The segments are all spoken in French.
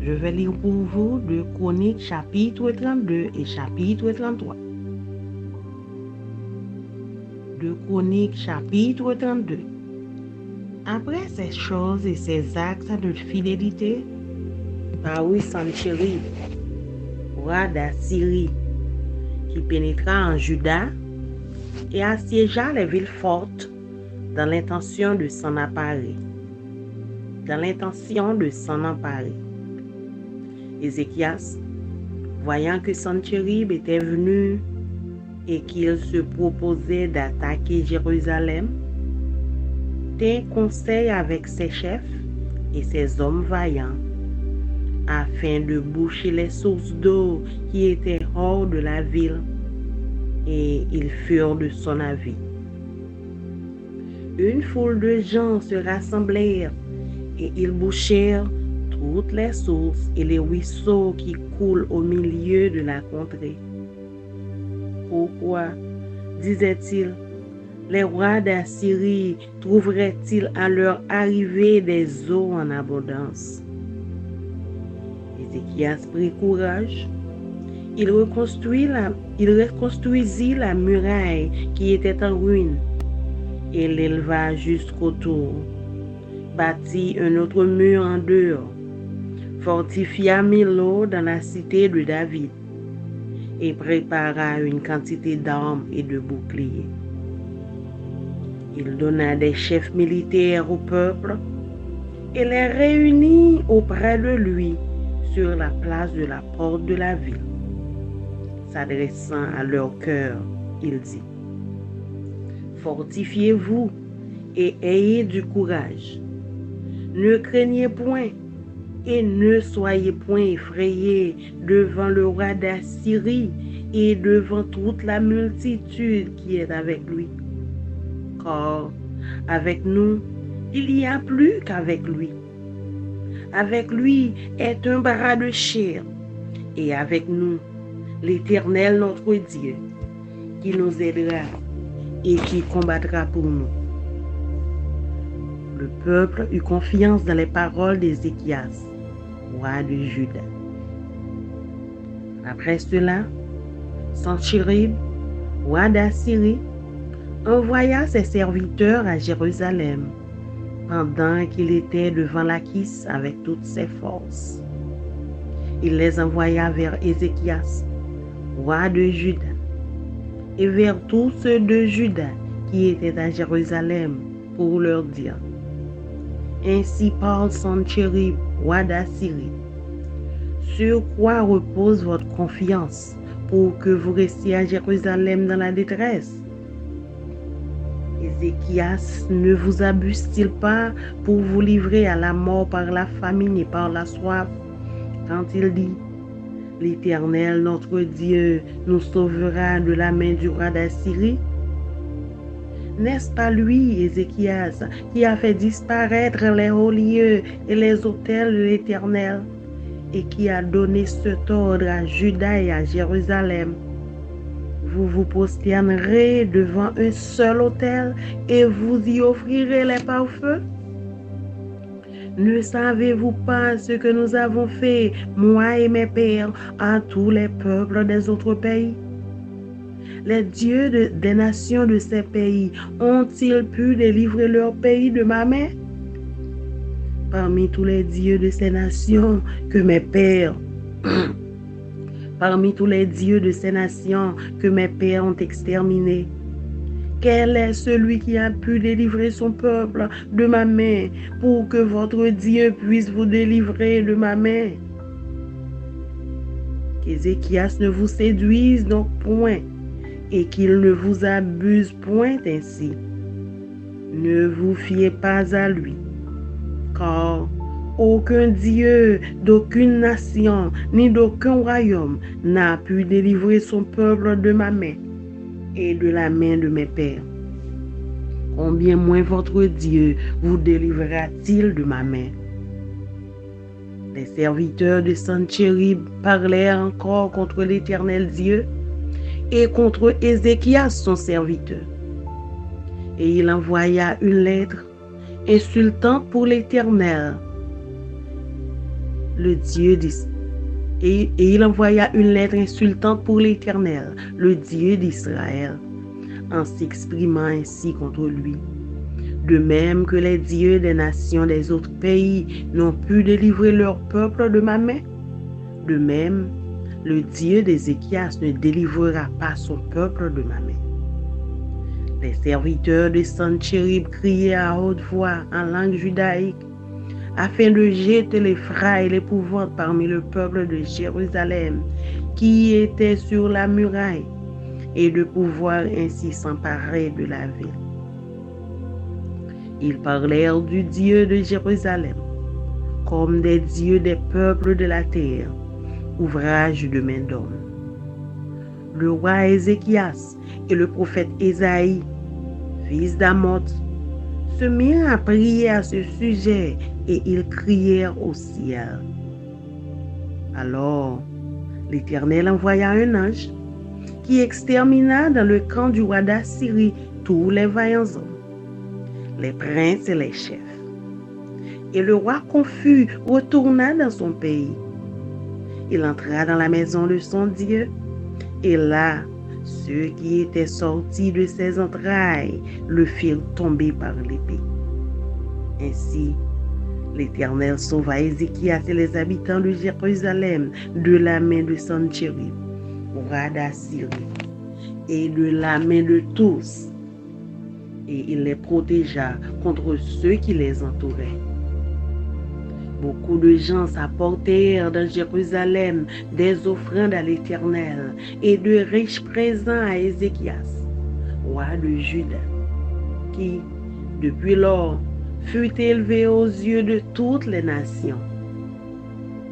Je vais lire pour vous 2 Chroniques chapitre 32 et chapitre 33. 2 Chroniques chapitre 32. Après ces choses et ces actes de fidélité, parut Sennachérib, roi d'Assyrie, qui pénétra en Juda et assiégea les villes fortes dans l'intention de s'en emparer. Ézéchias, voyant que Sennachérib était venu et qu'il se proposait d'attaquer Jérusalem, tint conseil avec ses chefs et ses hommes vaillants, afin de boucher les sources d'eau qui étaient hors de la ville, et ils furent de son avis. Une foule de gens se rassemblèrent, et ils bouchèrent toutes les sources et les ruisseaux qui coulent au milieu de la contrée. Pourquoi, disaient-ils, les rois d'Assyrie trouveraient-ils à leur arrivée des eaux en abondance? Ézéchias prit courage. Il reconstruisit la muraille qui était en ruine et l'éleva jusqu'au tour, bâtit un autre mur en dehors, fortifia Millo dans la cité de David et prépara une quantité d'armes et de boucliers. Il donna des chefs militaires au peuple et les réunit auprès de lui sur la place de la porte de la ville. S'adressant à leur cœur, il dit: Fortifiez-vous et ayez du courage. Ne craignez point et ne soyez point effrayés devant le roi d'Assyrie et devant toute la multitude qui est avec lui. Car avec nous, il y a plus qu'avec lui. Avec lui est un bras de chair, et avec nous, l'Éternel notre Dieu, qui nous aidera et qui combattra pour nous. Le peuple eut confiance dans les paroles d'Ézéchias, roi de Juda. Après cela, Sennachérib, roi d'Assyrie, envoya ses serviteurs à Jérusalem pendant qu'il était devant l'Akis avec toutes ses forces. Il les envoya vers Ézéchias, roi de Juda, et vers tous ceux de Juda qui étaient à Jérusalem pour leur dire: Ainsi parle Sennachérib, roi d'Assyrie. Sur quoi repose votre confiance pour que vous restiez à Jérusalem dans la détresse? Ézéchias ne vous abuse-t-il pas pour vous livrer à la mort par la famine et par la soif, quand il dit: L'Éternel notre Dieu nous sauvera de la main du roi d'Assyrie? N'est-ce pas lui, Ézéchias, qui a fait disparaître les hauts lieux et les autels de l'Éternel, et qui a donné cet ordre à Juda et à Jérusalem? Vous vous prosternerez devant un seul autel et vous y offrirez les pare-feux? Ne savez-vous pas ce que nous avons fait, moi et mes pères, à tous les peuples des autres pays? Les dieux des nations de ces pays ont-ils pu délivrer leur pays de ma main? Parmi tous les dieux de ces nations que mes pères ont exterminés, quel est celui qui a pu délivrer son peuple de ma main pour que votre Dieu puisse vous délivrer de ma main? Qu'Ézéchias ne vous séduise donc point et qu'il ne vous abuse point ainsi. Ne vous fiez pas à lui, car aucun Dieu d'aucune nation ni d'aucun royaume n'a pu délivrer son peuple de ma main et de la main de mes pères. Combien moins votre Dieu vous délivrera-t-il de ma main? Les serviteurs de Sennachérib parlèrent encore contre l'Éternel Dieu et contre Ézéchias son serviteur. Et il envoya une lettre insultante pour l'Éternel le Dieu d'Israël. Et il envoya une lettre insultante pour l'Éternel, le Dieu d'Israël, en s'exprimant ainsi contre lui. De même que les dieux des nations des autres pays n'ont pu délivrer leur peuple de ma main, de même, le Dieu d'Ézéchias ne délivrera pas son peuple de ma main. Les serviteurs de Sennachérib criaient à haute voix en langue judaïque, afin de jeter l'effroi et l'épouvante parmi le peuple de Jérusalem qui était sur la muraille, et de pouvoir ainsi s'emparer de la ville. Ils parlèrent du Dieu de Jérusalem comme des dieux des peuples de la terre, ouvrage de main d'homme. Le roi Ézéchias et le prophète Ésaïe, fils d'Amoz, se mirent à prier à ce sujet et ils crièrent au ciel. Alors, l'Éternel envoya un ange qui extermina dans le camp du roi d'Assyrie tous les vaillants hommes, les princes et les chefs. Et le roi confus retourna dans son pays. Il entra dans la maison de son Dieu, et là, ceux qui étaient sortis de ses entrailles le firent tomber par l'épée. Ainsi, l'Éternel sauva Ézéchias et les habitants de Jérusalem de la main de Sennachérib, roi d'Assyrie, et de la main de tous, et il les protégea contre ceux qui les entouraient. Beaucoup de gens apportèrent dans Jérusalem des offrandes à l'Éternel et de riches présents à Ézéchias, roi de Juda, qui, depuis lors, fut élevé aux yeux de toutes les nations.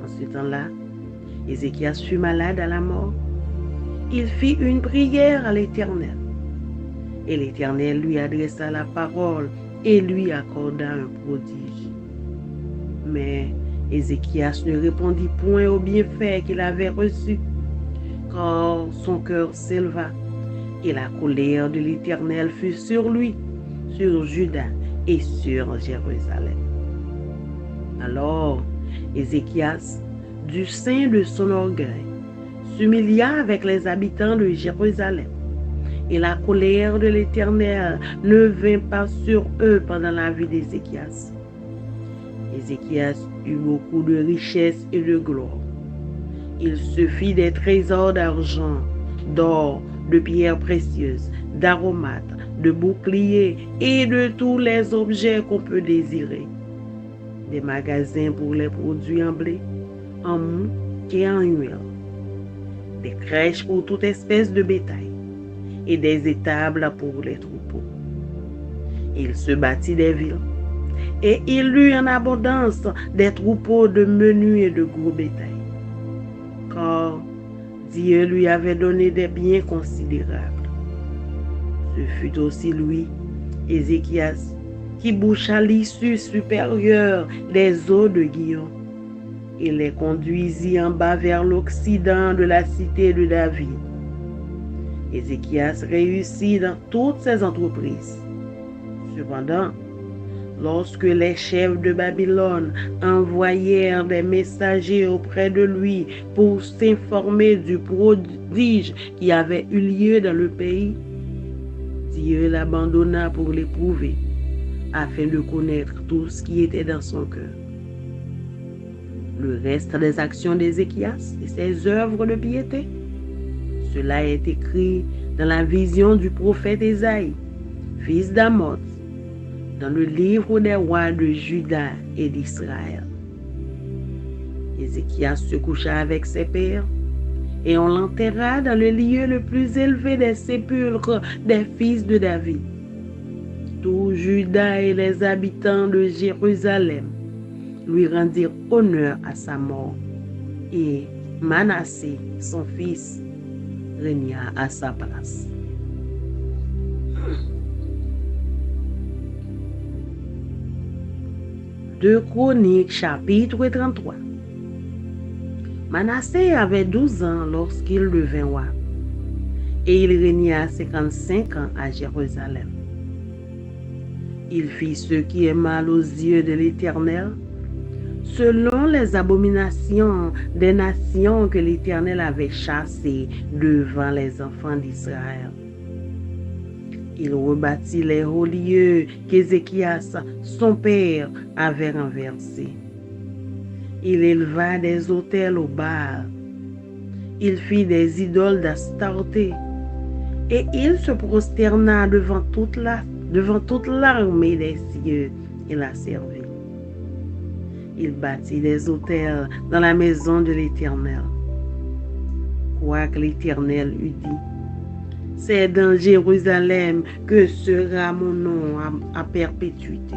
En ce temps-là, Ézéchias fut malade à la mort. Il fit une prière à l'Éternel, et l'Éternel lui adressa la parole et lui accorda un prodige. Mais Ézéchias ne répondit point au bienfait qu'il avait reçu, car son cœur s'éleva, et la colère de l'Éternel fut sur lui, sur Juda et sur Jérusalem. Alors Ézéchias, du sein de son orgueil, s'humilia avec les habitants de Jérusalem, et la colère de l'Éternel ne vint pas sur eux pendant la vie d'Ézéchias. Ézéchias eut beaucoup de richesses et de gloire. Il se fit des trésors d'argent, d'or, de pierres précieuses, d'aromates, de boucliers et de tous les objets qu'on peut désirer. Des magasins pour les produits en blé, en mou et en huile. Des crèches pour toute espèce de bétail et des étables pour les troupeaux. Il se bâtit des villes. Et il eut en abondance des troupeaux de menu et de gros bétail, car Dieu lui avait donné des biens considérables. Ce fut aussi lui, Ézéchias, qui boucha l'issue supérieure des eaux de Gihon et les conduisit en bas vers l'occident de la cité de David. Ézéchias réussit dans toutes ses entreprises. Cependant, lorsque les chefs de Babylone envoyèrent des messagers auprès de lui pour s'informer du prodige qui avait eu lieu dans le pays, Dieu l'abandonna pour l'éprouver, afin de connaître tout ce qui était dans son cœur. Le reste des actions d'Ézéchias et ses œuvres de piété, cela est écrit dans la vision du prophète Ésaïe, fils d'Amoz, dans le livre des rois de Juda et d'Israël. Ézéchias se coucha avec ses pères, et on l'enterra dans le lieu le plus élevé des sépulcres des fils de David. Tout Juda et les habitants de Jérusalem lui rendirent honneur à sa mort, et Manassé, son fils, régna à sa place. Deux Chroniques, chapitre 33. Manassé avait 12 ans lorsqu'il devint roi, et il régna 55 ans à Jérusalem. Il fit ce qui est mal aux yeux de l'Éternel, selon les abominations des nations que l'Éternel avait chassées devant les enfants d'Israël. Il rebâtit les hauts lieux qu'Ézéchias, son père, avait renversés. Il éleva des autels au Baal. Il fit des idoles d'Astarté. Et il se prosterna devant toute l'armée des cieux et la servit. Il bâtit des autels dans la maison de l'Éternel. Quoique l'Éternel eût dit, c'est dans Jérusalem que sera mon nom à perpétuité.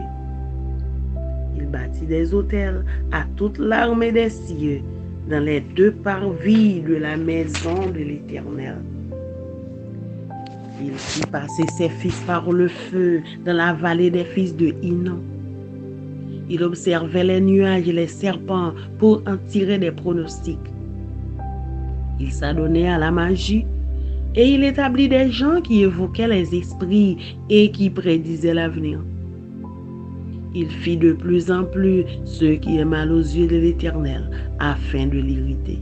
Il bâtit des autels à toute l'armée des cieux dans les deux parvis de la maison de l'Éternel. Il fit passer ses fils par le feu dans la vallée des fils de Hinnom. Il observait les nuages et les serpents pour en tirer des pronostics. Il s'adonnait à la magie et il établit des gens qui évoquaient les esprits et qui prédisaient l'avenir. Il fit de plus en plus ce qui est mal aux yeux de l'Éternel afin de l'irriter.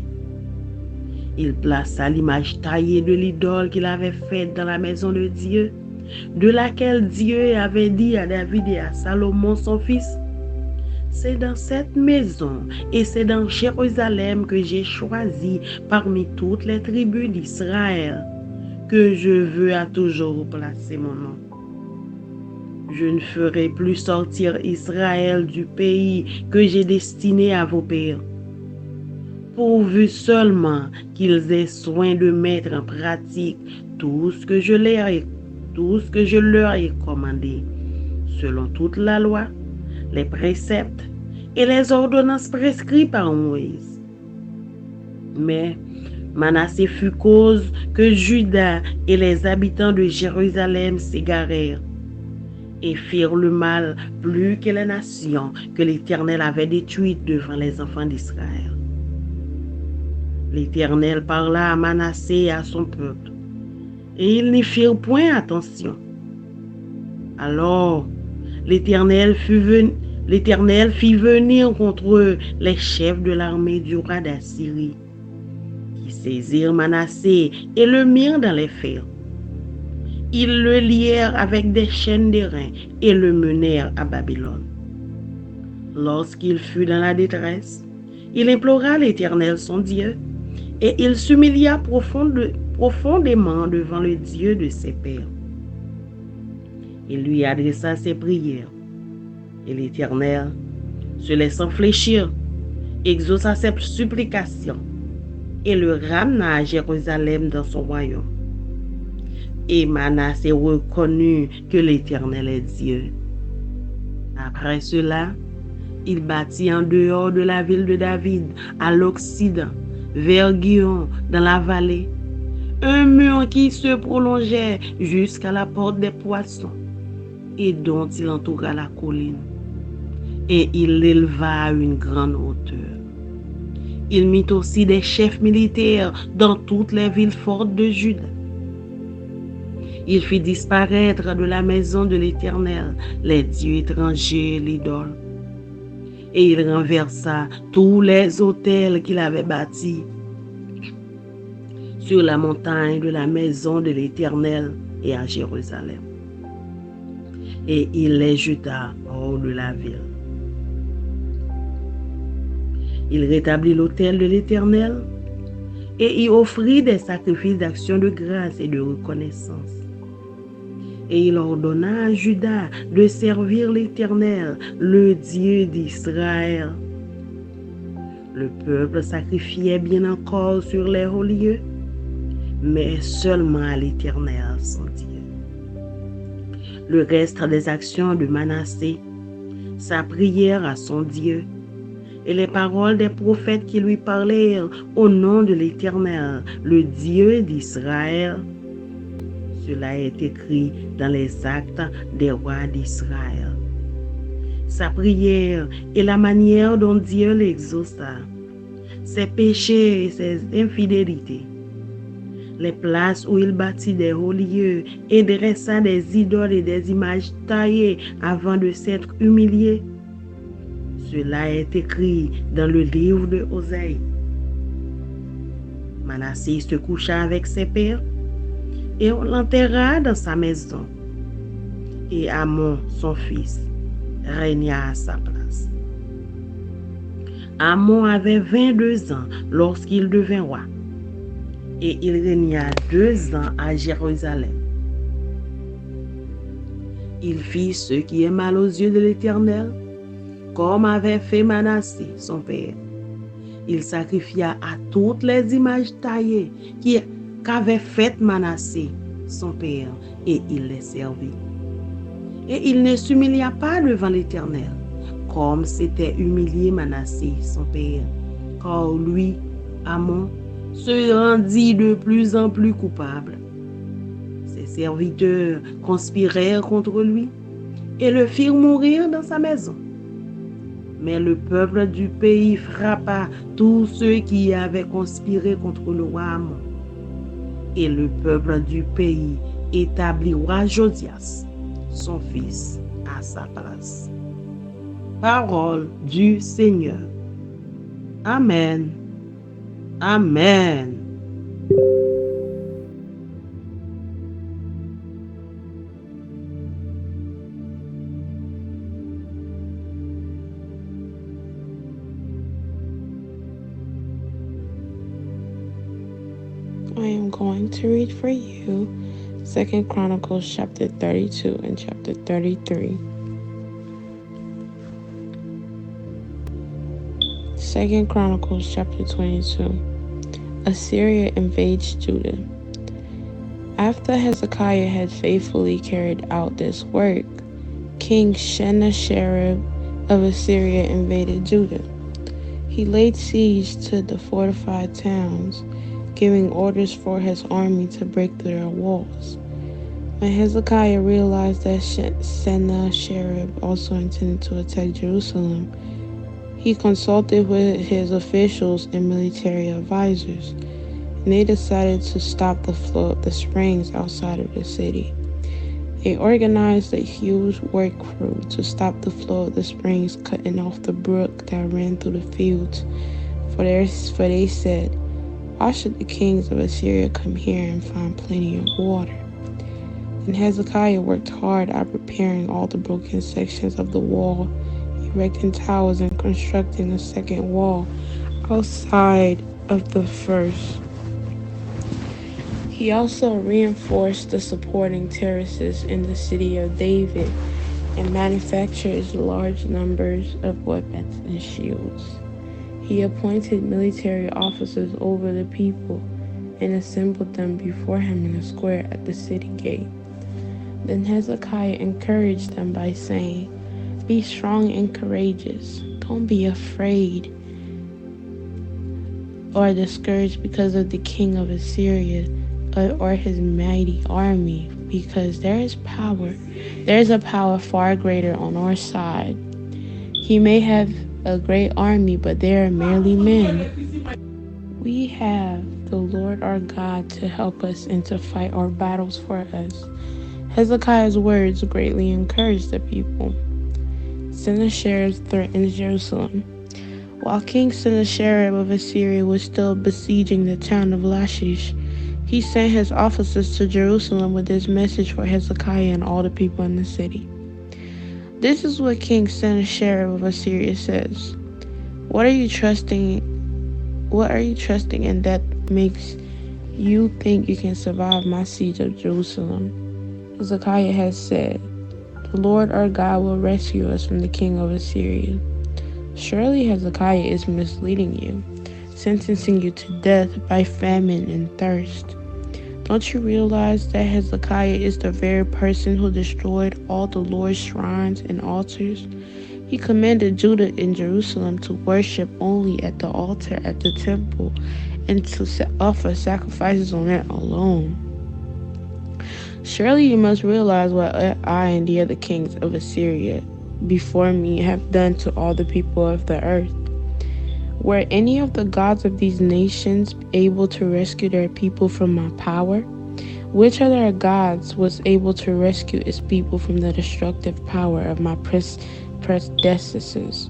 Il plaça l'image taillée de l'idole qu'il avait faite dans la maison de Dieu, de laquelle Dieu avait dit à David et à Salomon son fils, « C'est dans cette maison et c'est dans Jérusalem que j'ai choisi parmi toutes les tribus d'Israël que je veux à toujours placer mon nom. Je ne ferai plus sortir Israël du pays que j'ai destiné à vos pères, pourvu seulement qu'ils aient soin de mettre en pratique tout ce que je leur ai commandé, selon toute la loi, les préceptes et les ordonnances prescrites par Moïse. » Mais Manassé fut cause que Juda et les habitants de Jérusalem s'égarèrent et firent le mal plus que les nations que l'Éternel avait détruites devant les enfants d'Israël. L'Éternel parla à Manassé et à son peuple, et ils n'y firent point attention. Alors l'Éternel fit venir contre eux les chefs de l'armée du roi d'Assyrie, qui saisirent Manassé et le mirent dans les fers. Ils le lièrent avec des chaînes d'airain et le menèrent à Babylone. Lorsqu'il fut dans la détresse, il implora l'Éternel son Dieu, et il s'humilia profondément devant le Dieu de ses pères. Il lui adressa ses prières, et l'Éternel, se laissant fléchir, exauça ses supplications et le ramena à Jérusalem dans son royaume. Et Manassé reconnut que l'Éternel est Dieu. Après cela, il bâtit en dehors de la ville de David, à l'Occident, vers Gihon, dans la vallée, un mur qui se prolongeait jusqu'à la porte des poissons, et dont il entoura la colline. Et il l'éleva à une grande hauteur. Il mit aussi des chefs militaires dans toutes les villes fortes de Juda. Il fit disparaître de la maison de l'Éternel les dieux étrangers et l'idole. Et il renversa tous les autels qu'il avait bâtis sur la montagne de la maison de l'Éternel et à Jérusalem. Et il les jeta hors de la ville. Il rétablit l'autel de l'Éternel et y offrit des sacrifices d'action de grâce et de reconnaissance. Et il ordonna à Juda de servir l'Éternel, le Dieu d'Israël. Le peuple sacrifiait bien encore sur les hauts lieux, mais seulement à l'Éternel son Dieu. Le reste des actions de Manassé, sa prière à son Dieu, et les paroles des prophètes qui lui parlèrent au nom de l'Éternel, le Dieu d'Israël, cela est écrit dans les actes des rois d'Israël. Sa prière et la manière dont Dieu l'exauça, ses péchés et ses infidélités, les places où il bâtit des hauts lieux et dressa des idoles et des images taillées avant de s'être humilié, Cela est écrit dans le livre de Osaïe. Manassé se coucha avec ses pères et on l'enterra dans sa maison. Et Amon, son fils, régna à sa place. Amon avait 22 ans lorsqu'il devint roi et il régna 2 ans à Jérusalem. Il fit ce qui est mal aux yeux de l'Éternel, comme avait fait Manassé, son père. Il sacrifia à toutes les images taillées qu'avait faites Manassé, son père, et il les servit. Et il ne s'humilia pas devant l'Éternel, comme s'était humilié Manassé, son père, car lui, Amon, se rendit de plus en plus coupable. Ses serviteurs conspirèrent contre lui et le firent mourir dans sa maison. Mais le peuple du pays frappa tous ceux qui avaient conspiré contre le roi Amon. Et le peuple du pays établit roi Josias, son fils, à sa place. Parole du Seigneur. Amen. Amen. I am going to read for you 2 Chronicles chapter 32 and chapter 33. 2 Chronicles chapter 22. Assyria invades Judah. After Hezekiah had faithfully carried out this work, King Sennacherib of Assyria invaded Judah. He laid siege to the fortified towns, giving orders for his army to break through their walls. When Hezekiah realized that Sennacherib also intended to attack Jerusalem, he consulted with his officials and military advisors, and they decided to stop the flow of the springs outside of the city. They organized a huge work crew to stop the flow of the springs, cutting off the brook that ran through the fields. For they said, "Why should the kings of Assyria come here and find plenty of water?" And Hezekiah worked hard at repairing all the broken sections of the wall, erecting towers and constructing a second wall outside of the first. He also reinforced the supporting terraces in the city of David and manufactured large numbers of weapons and shields. He appointed military officers over the people and assembled them before him in a square at the city gate. Then Hezekiah encouraged them by saying, "Be strong and courageous. Don't be afraid or discouraged because of the king of Assyria or his mighty army, because there is a power far greater on our side. He may have a great army, but they are merely men. We have the Lord our God to help us and to fight our battles for us." Hezekiah's words greatly encouraged the people. Sennacherib threatened Jerusalem. While King Sennacherib of Assyria was still besieging the town of Lachish, he sent his officers to Jerusalem with this message for Hezekiah and all the people in the city. This is what King Sennacherib of Assyria says. What are you trusting in that makes you think you can survive my siege of Jerusalem? Hezekiah has said, "The Lord our God will rescue us from the king of Assyria." Surely Hezekiah is misleading you, sentencing you to death by famine and thirst. Don't you realize that Hezekiah is the very person who destroyed all the Lord's shrines and altars? He commanded Judah and Jerusalem to worship only at the altar at the temple and to offer sacrifices on it alone. Surely you must realize what I and the other kings of Assyria before me have done to all the people of the earth. Were any of the gods of these nations able to rescue their people from my power? Which other gods was able to rescue its people from the destructive power of my predecessors?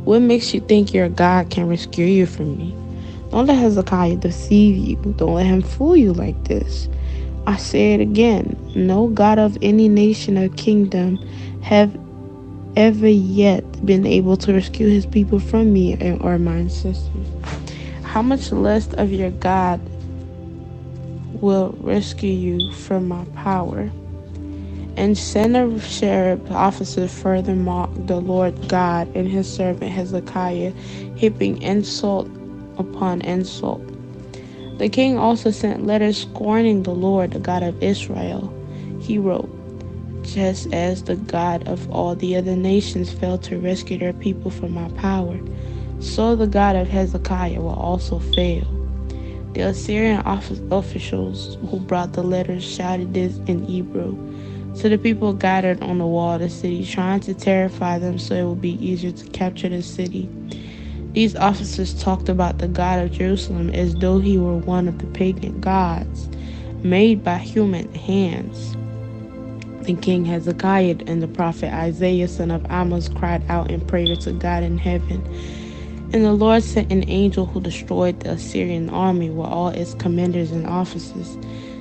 What makes you think your God can rescue you from me? Don't let Hezekiah deceive you. Don't let him fool you like this. I say it again. No God of any nation or kingdom have ever yet been able to rescue his people from me or my ancestors. How much less of your God will rescue you from my power? And Sennacherib officers further mocked the Lord God and his servant Hezekiah, heaping insult upon insult. The king also sent letters scorning the Lord, the God of Israel. He wrote, just as the God of all the other nations failed to rescue their people from my power, so the God of Hezekiah will also fail. The Assyrian officials who brought the letters shouted this in Hebrew. So the people gathered on the wall of the city, trying to terrify them so it would be easier to capture the city. These officers talked about the God of Jerusalem as though he were one of the pagan gods made by human hands. Then King Hezekiah and the prophet Isaiah, son of Amos, cried out in prayer to God in heaven. And the Lord sent an angel who destroyed the Assyrian army with all its commanders and officers.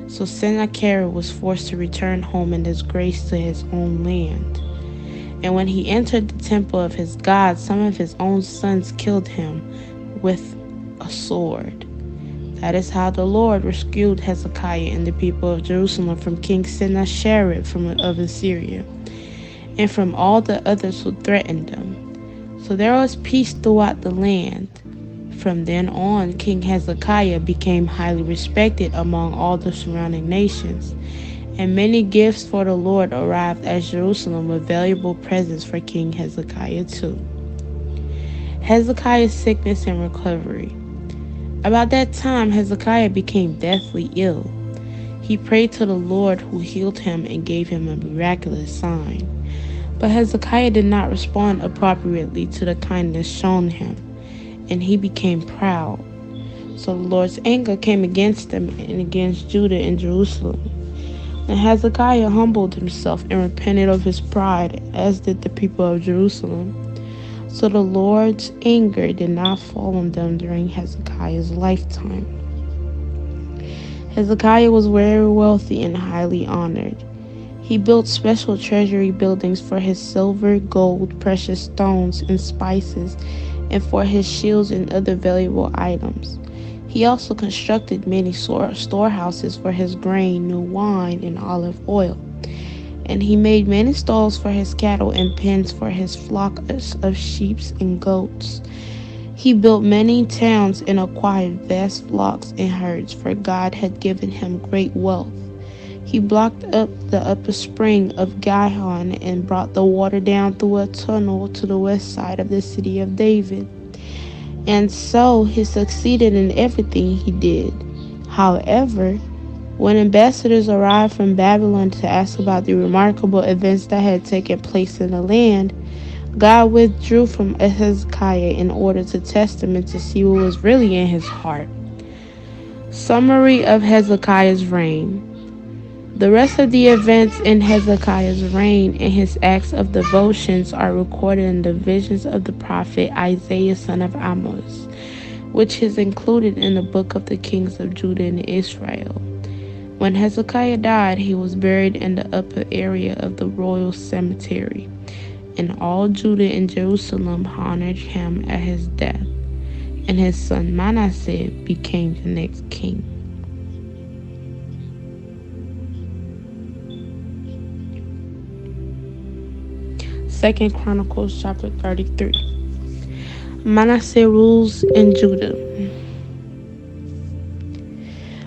So Sennacherib was forced to return home in disgrace to his own land. And when he entered the temple of his God, some of his own sons killed him with a sword. That is how the Lord rescued Hezekiah and the people of Jerusalem from King Sennacherib of Assyria, and from all the others who threatened them. So there was peace throughout the land. From then on, King Hezekiah became highly respected among all the surrounding nations, and many gifts for the Lord arrived at Jerusalem with valuable presents for King Hezekiah too. Hezekiah's sickness and recovery. About that time, Hezekiah became deathly ill. He prayed to the Lord, who healed him and gave him a miraculous sign. But Hezekiah did not respond appropriately to the kindness shown him, and he became proud. So the Lord's anger came against him and against Judah and Jerusalem. And Hezekiah humbled himself and repented of his pride, as did the people of Jerusalem. So the Lord's anger did not fall on them during Hezekiah's lifetime. Hezekiah was very wealthy and highly honored. He built special treasury buildings for his silver, gold, precious stones, and spices, and for his shields and other valuable items. He also constructed many storehouses for his grain, new wine, and olive oil. And he made many stalls for his cattle and pens for his flock of sheep and goats. He built many towns and acquired vast flocks and herds, for God had given him great wealth. He blocked up the upper spring of Gihon and brought the water down through a tunnel to the west side of the city of David. And so he succeeded in everything he did. However, when ambassadors arrived from Babylon to ask about the remarkable events that had taken place in the land, God withdrew from Hezekiah in order to test him and to see what was really in his heart. Summary of Hezekiah's reign. The rest of the events in Hezekiah's reign and his acts of devotions are recorded in the visions of the prophet Isaiah, son of Amos, which is included in the book of the kings of Judah and Israel. When Hezekiah died, he was buried in the upper area of the royal cemetery, and all Judah and Jerusalem honored him at his death, and his son Manasseh became the next king. Second Chronicles chapter 33. Manasseh rules in Judah.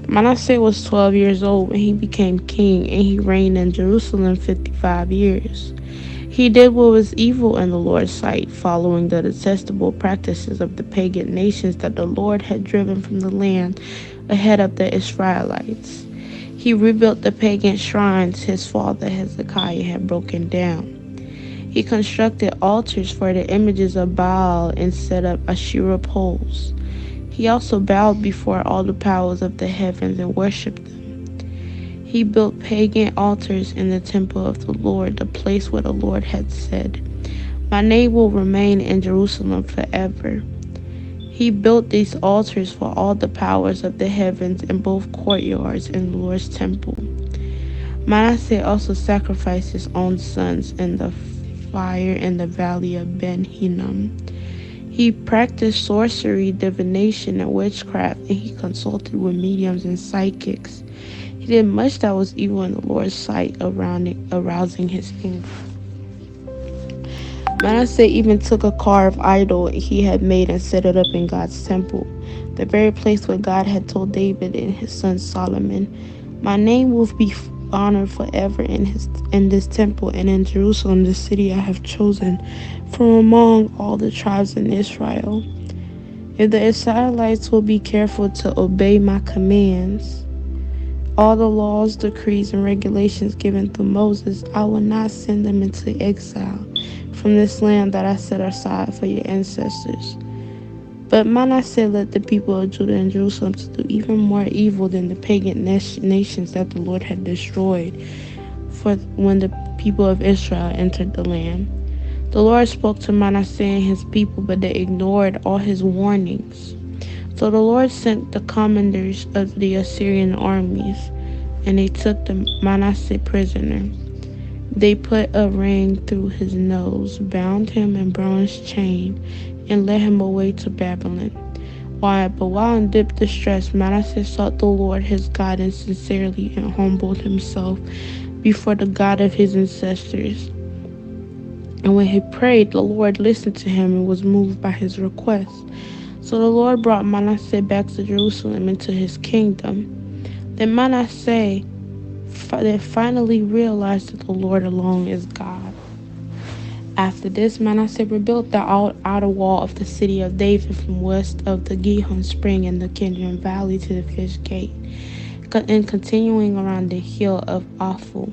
Manasseh was 12 years old when he became king, and he reigned in Jerusalem 55 years. He did what was evil in the Lord's sight, following the detestable practices of the pagan nations that the Lord had driven from the land ahead of the Israelites. He rebuilt the pagan shrines his father Hezekiah had broken down. He constructed altars for the images of Baal and set up Asherah poles. He also bowed before all the powers of the heavens and worshipped them. He built pagan altars in the temple of the Lord, the place where the Lord had said, My name will remain in Jerusalem forever. He built these altars for all the powers of the heavens in both courtyards in the Lord's temple. Manasseh also sacrificed his own sons in the fire in the valley of Ben Hinnom. He practiced sorcery, divination, and witchcraft, and he consulted with mediums and psychics. He did much that was evil in the Lord's sight, arousing his anger. Manasseh even took a carved idol he had made and set it up in God's temple, the very place where God had told David and his son Solomon, "My name will be honored forever in this temple and in Jerusalem, the city I have chosen from among all the tribes in Israel. If the Israelites will be careful to obey my commands, all the laws, decrees, and regulations given through Moses, I will not send them into exile from this land that I set aside for your ancestors." But Manasseh led the people of Judah and Jerusalem to do even more evil than the pagan nations that the Lord had destroyed for when the people of Israel entered the land. The Lord spoke to Manasseh and his people, but they ignored all his warnings. So the Lord sent the commanders of the Assyrian armies, and they took the Manasseh prisoner. They put a ring through his nose, bound him in bronze chain, and led him away to Babylon. While in deep distress, Manasseh sought the Lord his God sincerely and humbled himself before the God of his ancestors. And when he prayed, the Lord listened to him and was moved by his request. So the Lord brought Manasseh back to Jerusalem into his kingdom. Then Manasseh finally realized that the Lord alone is God. After this, Manasseh rebuilt the outer wall of the city of David from west of the Gihon spring in the Kidron Valley to the Fish Gate, and continuing around the hill of Ophel.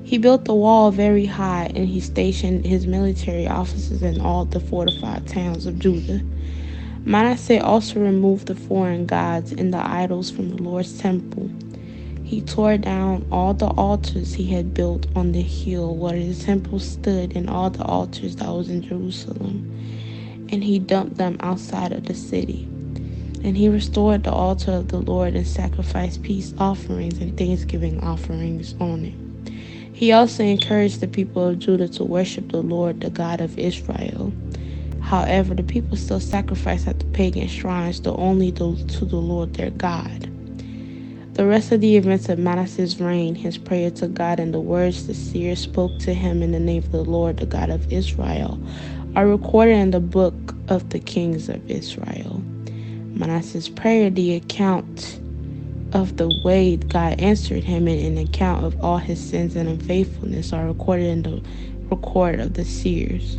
He built the wall very high, and he stationed his military officers in all the fortified towns of Judah. Manasseh also removed the foreign gods and the idols from the Lord's temple. He tore down all the altars he had built on the hill where the temple stood and all the altars that was in Jerusalem, and he dumped them outside of the city. And he restored the altar of the Lord and sacrificed peace offerings and thanksgiving offerings on it. He also encouraged the people of Judah to worship the Lord, the God of Israel. However, the people still sacrificed at the pagan shrines, though only to the Lord their God. The rest of the events of Manasseh's reign, his prayer to God, and the words the seer spoke to him in the name of the Lord, the God of Israel, are recorded in the book of the kings of Israel. Manasseh's prayer, the account of the way God answered him, and an account of all his sins and unfaithfulness are recorded in the record of the seers.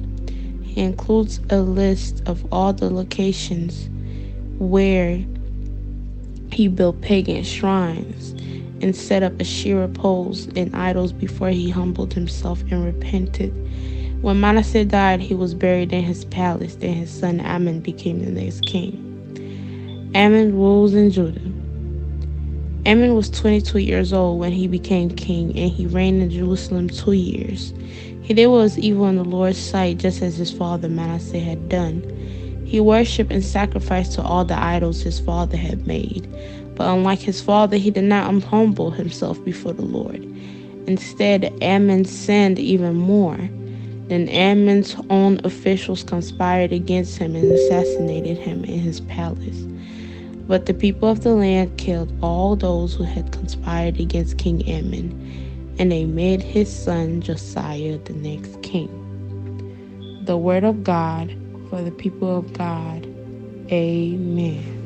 He includes a list of all the locations where he built pagan shrines and set up Asherah poles and idols before he humbled himself and repented. When Manasseh died, he was buried in his palace. Then his son Amon became the next king. Amon rules in Judah. Amon was 22 years old when he became king, and he reigned in Jerusalem 2 years. He did what was evil in the Lord's sight, just as his father Manasseh had done. He worshipped and sacrificed to all the idols his father had made. But unlike his father, he did not humble himself before the Lord. Instead, Amon sinned even more. Then Ammon's own officials conspired against him and assassinated him in his palace. But the people of the land killed all those who had conspired against King Ammon, and they made his son Josiah the next king. The word of God for the people of God. Amen.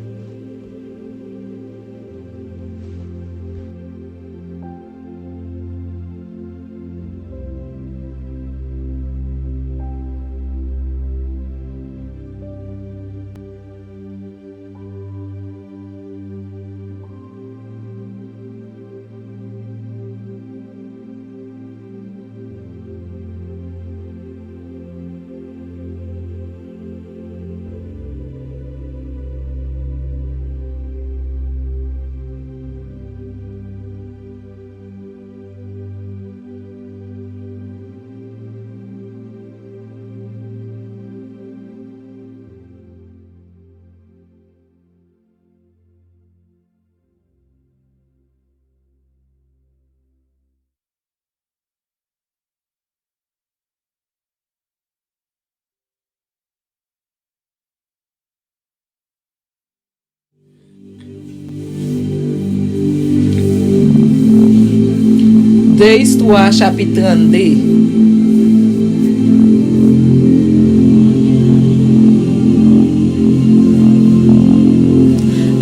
2 Histoire chapitre 32.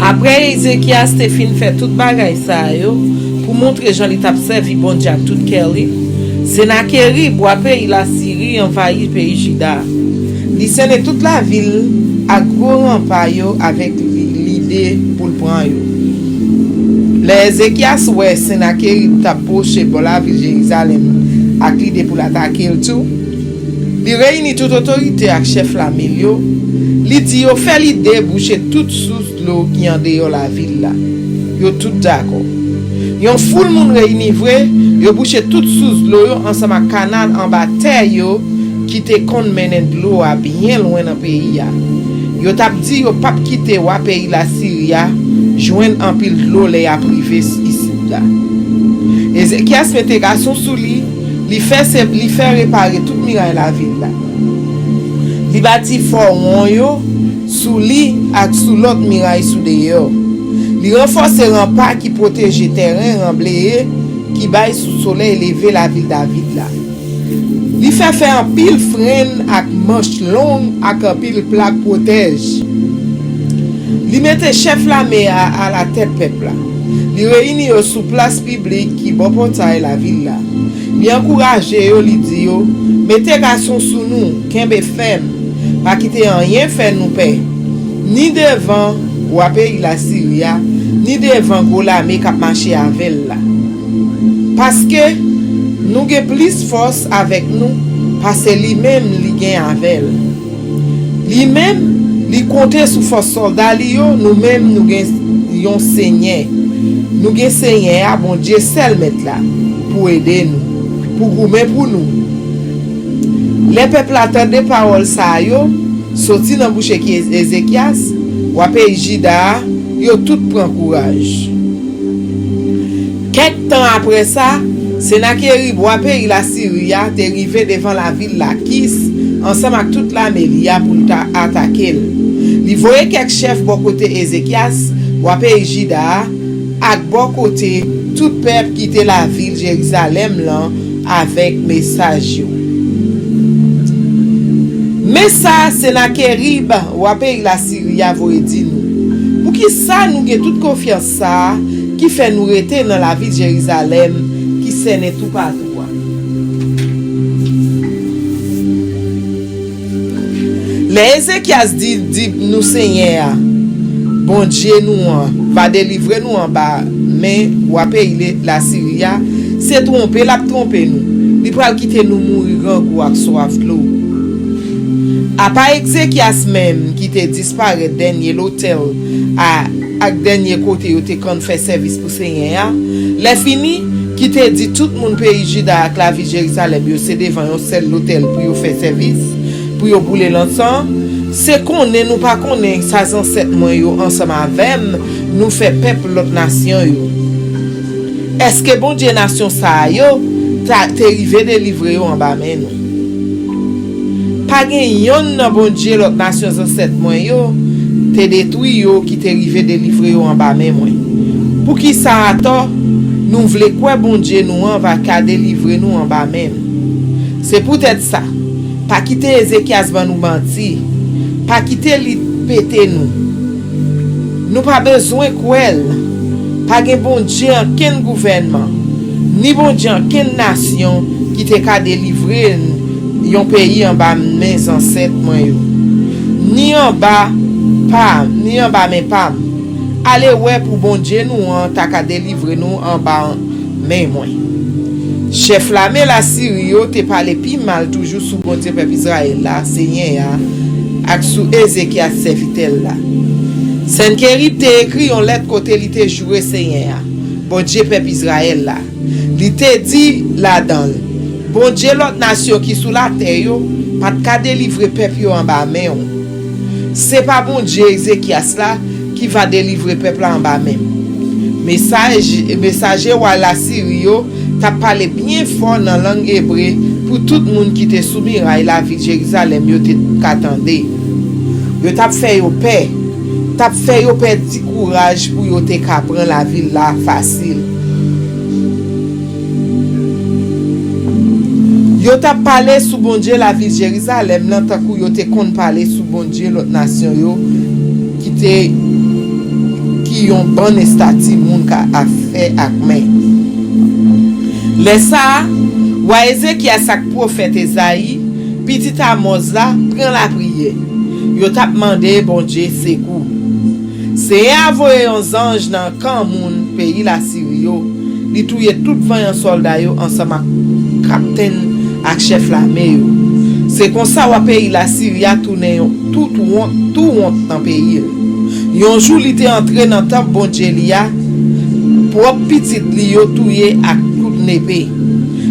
Après Ézéchias te fin fait tout bagay ça yo pour montrer Jean li t'a servi bon Dieu tout cœur li. Sennacherib wa pays la Syrie envahi pays Juda. Li sene toute la ville à gros rempart yo avec l'idée pour le prendre yo. Les Ézéchias ouais Sennacherib t'a poché pour la ville Jérusalem avec l'idée pour l'attaquer tout. Li réunit toute autorité avec chef la milieu. Li dit yo fait l'idée boucher toute source l'eau qui en dehors la ville là. Yo tout d'accord. Yon foule moun réuni vrai, yo boucher toute source l'eau ensemble avec canal en bas terre yo qui te kon menen de l'eau à bien loin dans pays ya. Yo tap dit yo pas quitter wa pays la Syria, joindre en pile de l'eau les a privé ici là. Ézéchias mette garçon sous li fait réparer toute muraille la ville là. Li bâti fort yo sous li ak sous l'autre muraille sous dehors. Li renforce rempart qui protège terrain remblayé qui baille sous soleil élevé la ville David là. Li fait un pile frein ak manche longue ak un pile plaque protège. Li mette chef l'armée à la tête peuple là. Li réunit yo sous place publique qui bon portail la ville là. Li encourage yo li di yo mettez garçon sous nous kembe ferme pas quitter rien faire nous paix ni devant ou à pays la Syria ni devant Golamé qui marcher avec là parce que nous avons plus force avec nous parce que lui-même li gagne avec lui-même li compter sous force soldat li yo nous-mêmes nous gagne seigneur nous gagne seigneur à bon Dieu seul mettre là pour aider nous pour goumer pour nous. Les peuples attendaient parole ça yo sorti dans bouche qui Ézéchias ou pays Juda yo tout prend courage. Quelque temps après ça, Sennacherib ou pays la Syrie est arrivé devant la ville Lachish ensemble avec toute l'armée pour attaquer. Il voyait quelques chefs bon côté Ézéchias ou pays Juda ak bon côté tout peuple qui était la ville Jérusalem là avec message yo. Mais ça, Sennacherib ou pays la Syrie voye di nous. Pour qui ça nous avons toute confiance ça qui fait nous rester dans la ville de Jérusalem qui sène tout partout. Les Ézéchias dit nous Seigneur, bon Dieu nous va délivrer nous en bas, mais ou pays la Syrie c'est tromper nous. Il va quitter nous mourir en ou ak soif l'eau. A pas Ézéchias même qui te disparaît dernier l'hôtel à dernier côté où te kon fait service pour Seigneur. Les fini qui te dit tout le monde pays Juda avec la ville Jérusalem yo c'est devant un seul l'hôtel pour yo faire service pour yo bouler l'ensemble. C'est qu'on est nous pas connaît ça ancêtre moi yo ensemble avec nous fait peuple l'autre nation yo. Est-ce que bon Dieu nation ça yo t'es arrivé délivrer yo en bas mais non. Pas gen yon nan bon Dieu l'autre nation ancêtre moi yo te détruit yo qui t'est arrivé délivrer yo en bas mais moi. Pour qui ça attend nous voulons quoi bon Dieu nous va ka délivrer nous en bas même. C'est peut-être ça. Pas quitter Ézéchias va nous mentir. Pas quitter li péter nous. Nous pas besoin quoi. Pas gen bon Dieu en ken gouvernement. Ni bon Dieu en ken nation qui te ka délivrer yon pays en bas mes ancêtres moi yo. Ni en bas pas, ni en bas mais pas. Allez ouais pour bon Dieu nous ta ka délivrer nous en bas mais moi. Chef l'armée la Syrie te parlé pi mal toujours sous bon Dieu peuple Israël là Seigneur ak sous Ézéchias serviteur là. Sennacherib te écrit en lettre côté li te joué Seigneur. Bon Dieu peuple Israël là. Li te dit là-dedans. Bon Dieu l'autre nation qui sous la terre yo pas ka délivrer peuple yo en bas mais c'est pas bon Dieu Ézéchias là qui va délivrer peuple en bas même. Messager ou la Syrie yo t'a parlé bien fort dans langue hébreu pour tout le monde qui était soumis à la ville de Jérusalem yo t'attendait. Yo t'a fait yo paix. T'a fait yo petit courage pour yo te ka prendre la ville là facile. Yo t'a parlé sous bon Dieu la ville Jérusalem, nan tant kou yo te kon parler sous bon Dieu l'autre nation yo qui yon bon estati moun ka a fait ak men. Laissa Waeze qui a sak prophète Esaïe, petit Amos la prend la prière. Yo t'a demandé bon Dieu secours. C'est envoyé un ange dans camp moun pays la Syrie yo, li touye tout 20 soldats yo ensemble ak capitaine ak chef l'armée yo. C'est comme ça wa pays la Syrie a tourné tout dans pays. Yon jour li te entré dans temple bon Dieu liya, propre petit li yo touye ak tout épée.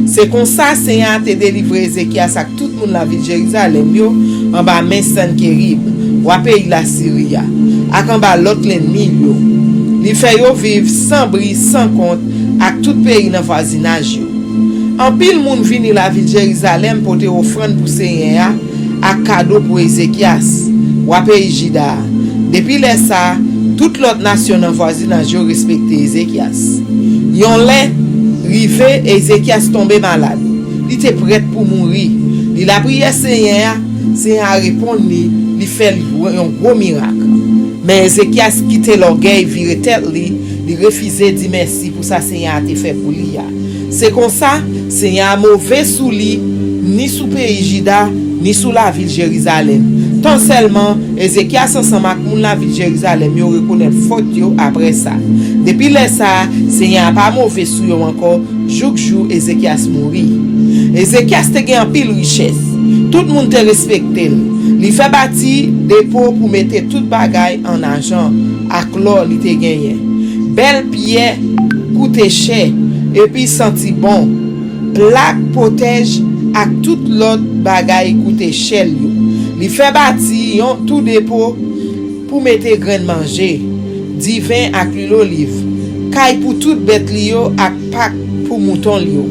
C'est comme ça Seigneur te délivré Ézéchias ak tout moun la ville Jérusalem yo en bas main Sankerib, wa pays la Syrie ak en bas l'autre l'ennemi yo. Li fait yo vivre sans bris, sans compte ak tout pays dans voisinage yo. En pile moun vini la ville Jérusalem pour te offrande pour Seigneur ak cadeau pour Ézéchias, wa pays Juda. Depuis les ça, toute l'autre nation dans voisinage yo respecte Ézéchias. Yon lè rivé Ézéchias tombé malade. Il était prêt pour mourir. Il a prié Seigneur a répondu, il fait un gros miracle. Mais Ézéchias quitté l'orgueil, viré tête il refusait de dire merci pour ça Seigneur a fait pour lui. C'est comme ça, Seigneur a mauvais sous lui, ni sous pays Juda, ni sous la ville Jérusalem. Tant seulement Ézéchias ensemble avec moun la ville Jérusalem, yo reconnaît faute yo après ça. Depuis là ça, Seigneur pas mauvais sous yo encore, jour Ézéchias mourit. Ézéchias te gen en pile richesse. Tout le monde te respecte. Il fait bâti dépôt pour mettre tout bagay en argent ak l'or li te gagné. Belle pierre coûte cher et puis senti bon. Plaque protège ak tout l'autre bagay coûte cher yo. Il fait bâti yon tout dépôt pour mettre grain manger, divin ak l'huile olive, kay pour toute bête li yo ak pak pour mouton li yo.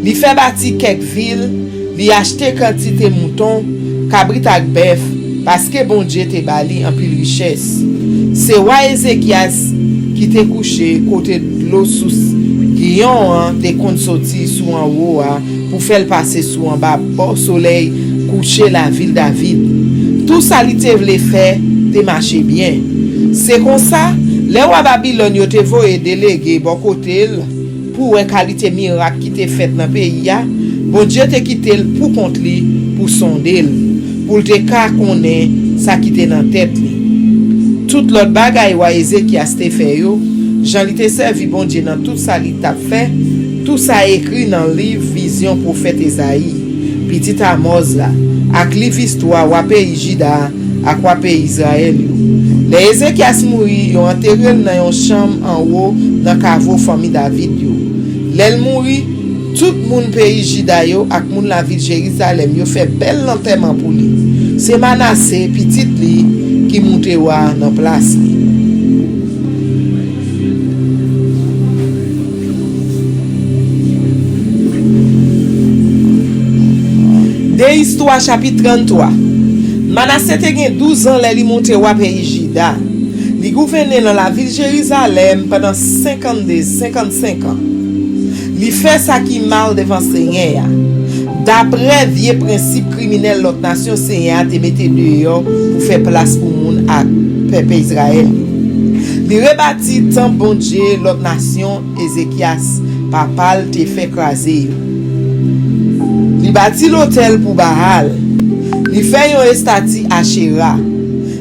Il fait bâti quelques villes, il acheté quantité mouton, cabrit ak bœuf parce que bon Dieu te bali en pile richesse. C'est roi Ézéchias qui te couché côté de l'eau sous Guillon te kon sorti sous en haut pour faire passer sous en bas bon soleil coucher la ville David. Tout ça li te vle faire te marcher bien. C'est comme ça les rois Babylone yo te voye délégué bon côté pour une qualité miracle qui te fait dans pays ya. Bon Dieu te quitté pour contre li pour sonder pour te ka connaît ça qui te dans tête li. Tout l'autre bagay wa Ézéchias te fait yo, Jean li te servi bon Dieu dans tout ça li t'a fait, tout ça écrit dans le livre vision prophète Esaïe, petit Amos là, ak livre histoire wa pays Juda, ak wa pays Israël yo. Les Ézéchias mouri, yo enterré dans yon chambre en haut dans caveau famille David yo. L'el mouri, tout moun pays Juda yo ak moun la ville Jérusalem yo fait bel enterrement pour lui. C'est Manassé petit li qui monte wa dans place li. De Histoire chapitre 33. Manassé te gen 12 ans li monte wa pays Juda. Li gouverne dans la ville Jérusalem pendant 55 ans. Li fait ça qui mal devant Seigneur. D'après vieux principe criminel l'autre nation Seigneur te mette dehors pour faire place pour moun ak peuple Israël. Li rebâti temple bon Dieu l'autre nation Ézéchias papal te fait craser. Li bâti l'hôtel pour Baal. Li fait yon estati Asherah.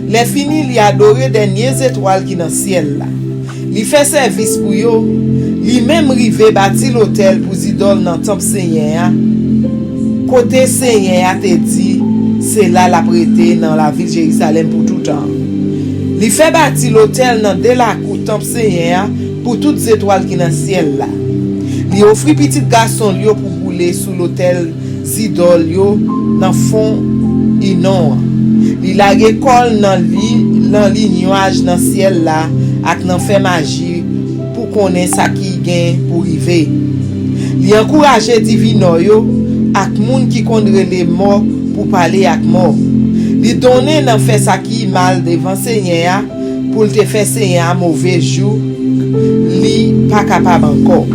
Les fini li adoré dernières étoiles qui dans ciel là. Li fait service pour yo. Li même rivé bâti l'hôtel pour idole dans temple Seigneur. Côté Seigneur te dit, c'est là la prêté dans la ville Jérusalem pour tout temps. Li fait bâti l'hôtel dans de la cour temple Seigneur pour toutes les étoiles qui dans ciel là. Li offri petit garçon yo pour couler sous l'hôtel zidol yo dans fond inon. Li la récolte dans li nuage dans ciel là ak nan fait magie pour connaître ça qui gain pour river. Li encourager divino yo ak moun qui kondre les morts pour parler ak mort. Li donner nan fait ça qui mal devant Seigneur pour te faire Seigneur mauvais jour li pas capable encore.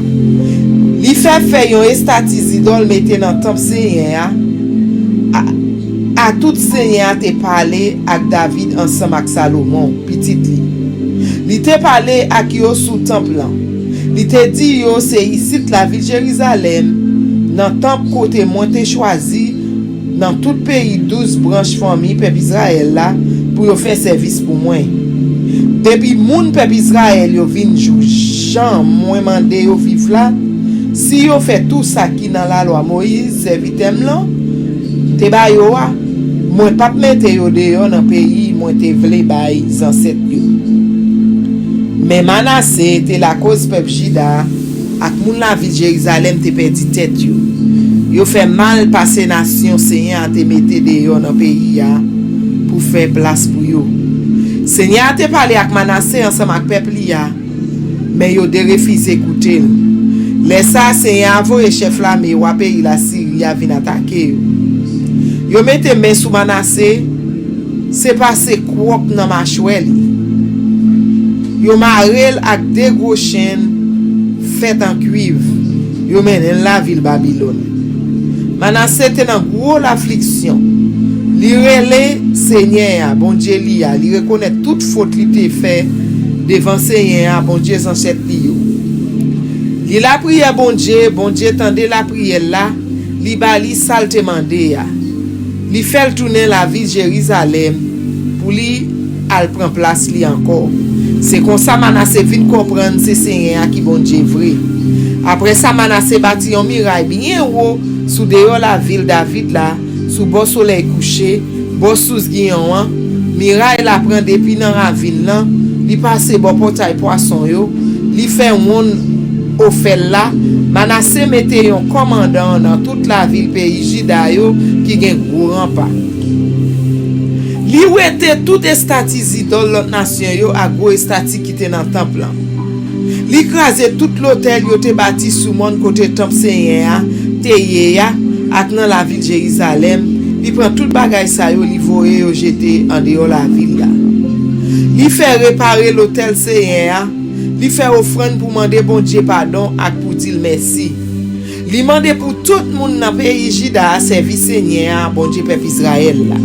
Li fait yon estati idole mette dans temple Seigneur à tout Seigneur te parlé avec David ensemble avec Salomon petit li. Li te parlé ak yo sous temple là. Li te dit yo c'est ici la ville Jérusalem dans temple côté moi te choisi dans tout pays 12 branches famille peuple Israël là pour yo faire service pour moi. Depuis moun peuple Israël yo vinn jou Jean moi mandé yo vivre là. Si yo fait tout ça qui dans la loi Moïse servitem là, te ba yo a, moi pas mettre yo dehors dans pays, moi te vle bay ancêtre yo. Mais Manassé te la cause peuple Juda ak moun la ville Jérusalem te perdi tête yo. Yo fait mal passer nation Seigneur te mette dehors dans pays ya pour faire place pour yo. Seigneur te parlé ak Manassé ensemble ak peuple ya, mais yo de refusé écouter. Les Seigneur envoyé chef l'armée ou pays la Syrie a vinn attaquer yo. Yo mette main sous Manassé, c'est passé kwok nan machouel. Yo marel ak deux gros chaînes faites en cuivre. Yo menen la ville Babylone. Manassé te nan gros l'affliction. Li relé Seigneur bon Dieu li reconnaît toute faute li te fait devant Seigneur bon Dieu ancêtre li yo. Li la prière bon Dieu tendez la prière là, li bali sal te mande ya. Li fait tourner la ville Jérusalem pour li al prend place li encore. C'est comme ça Manassé vite comprendre c'est Seigneur qui bon Dieu vrai. Après ça Manassé bâti un muraille bien haut sous dehors la ville David là, sous bord soleil couché, bord sous guillon, muraille la prend depuis dans ravine là, li passe bon portail poisson yo, li fait monde au fait là, Manassé mette un commandant dans toute la ville pays Juda yo qui gen gros rempart. Li ou était tout estati idole l'autre nation yo a gros estati qui était dans temple là. Li krasé tout l'hôtel yo te bâti sous monde côté temple Seigneur te ya ak dans la ville Jérusalem, li prend tout bagay sa yo li voye yo jeté en dehors la ville là. Li fait réparer l'hôtel Seigneur. Li fait offrande pour demander bon Dieu pardon ak pour dire merci. Li mande pour tout le monde dans pays Juda servir Seigneur bon Dieu peuple Israël là.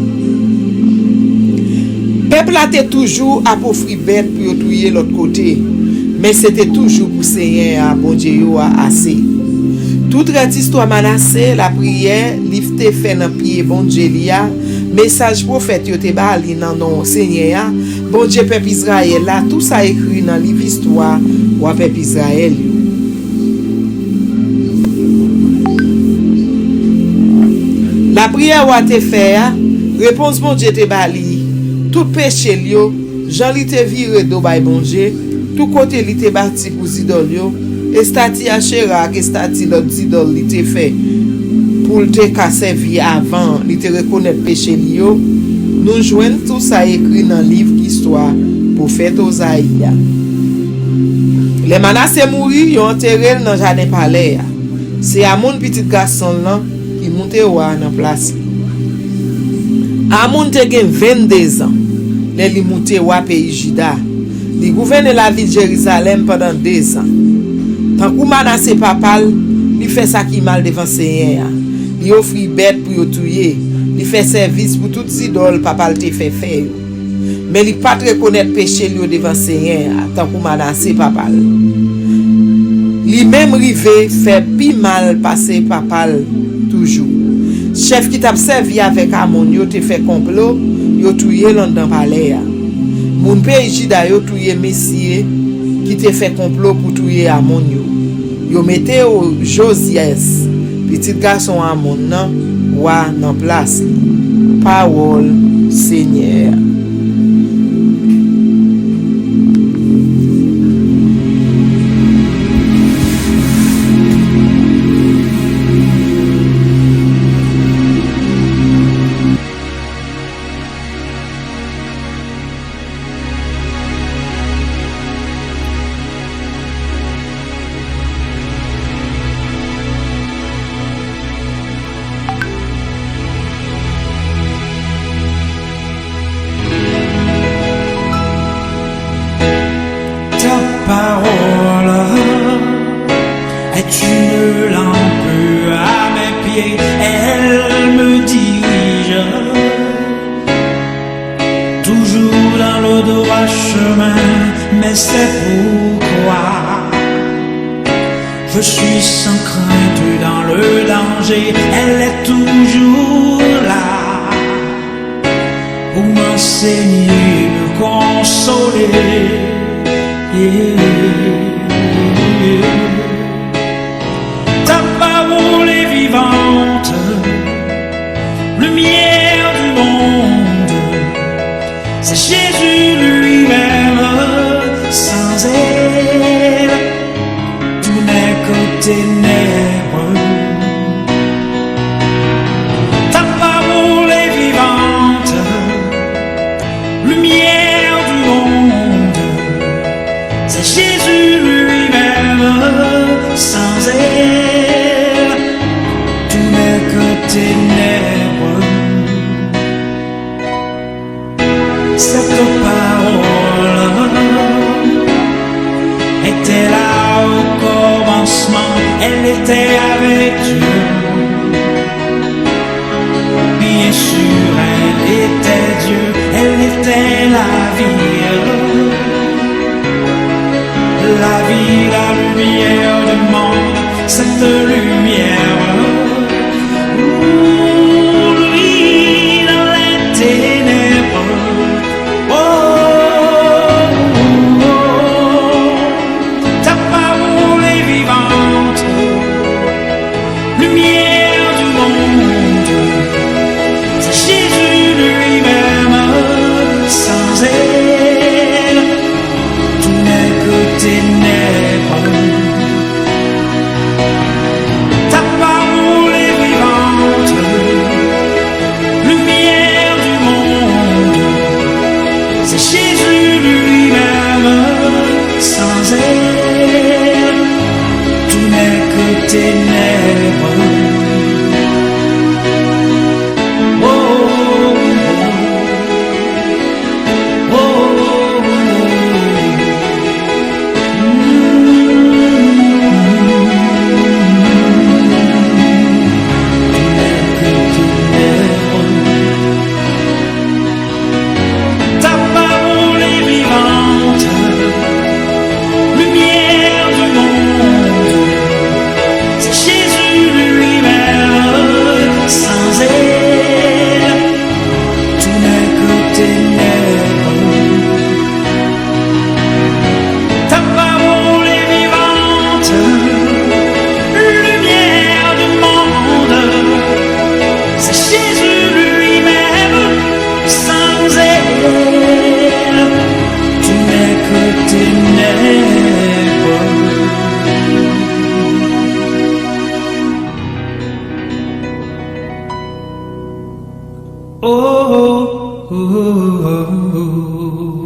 Peuple a été toujours à offrir bête pour touyer l'autre côté, mais c'était toujours pour Seigneur bon Dieu yo assez. Toute cette histoire Manassé la prière li te fait dans pied bon Dieu lia. Message prophète yo te bali nan non Seigneur bon Dieu peuple Israël là tout ça écrit dans livre histoire ou peuple Israël. La prière ou te faire réponse bon Dieu te bali tout péché yo Jean li te vire do bay bon Dieu tout côté li te bâti pour idole yo estati Achéra que estati l'autre idole li te fait pour te casser vie avant, li te reconnaître péché li yo, nous joignons tout ça écrit dans livre histoire prophète Osaïe. Les Manassé mouri, yon enterré dans jardin palais. C'est Amon petit garçon là qui monte wa dans place. Amon te gen 22 ans. Li monte wa pays Juda. Li gouverne la ville Jérusalem pendant 2 ans. Tant que Manassé papal, li fait ça qui mal devant Seigneur. Li offri bête pour yo touyer. Li fait service pour toutes idoles papa te fait faire. Mais li pas reconnaître péché li devant Seigneur tant que Manassé papal. Li même rivé fait pi mal passer papal toujours. Chef qui t'a servi avec Amon yo te fait complot, yo touyer dans palais. Moun pays Juda yo touyer Messie qui te fait complot pour touyer Amon yo. Yo mette au Josias petit garçon Amon nan wa nan place. Parole Seigneur. Et c'est pourquoi je suis sans crainte dans le danger. Elle est toujours là pour m'enseigner, me consoler. Ta parole est vivante, lumière du monde. C'est Jésus lui-même. Sans elle, tout n'est que ténèbres. Ta parole est vivante, lumière du monde. C'est Jésus lui-même. Sans elle, tout n'est que ténèbres. Cette parole était là au commencement, elle était avec Dieu. Bien sûr, elle était Dieu, elle était la vie, la lumière du monde, cette lumière. Lui dans les ténèbres. Lumière du monde, c'est Jésus lui-même. Sans elle, tout n'est que ténèbres. Ta parole est vivante, lumière du monde, c'est Jésus lui-même. Sans elle, tout n'est que ténèbres. Oh, oh, oh, oh.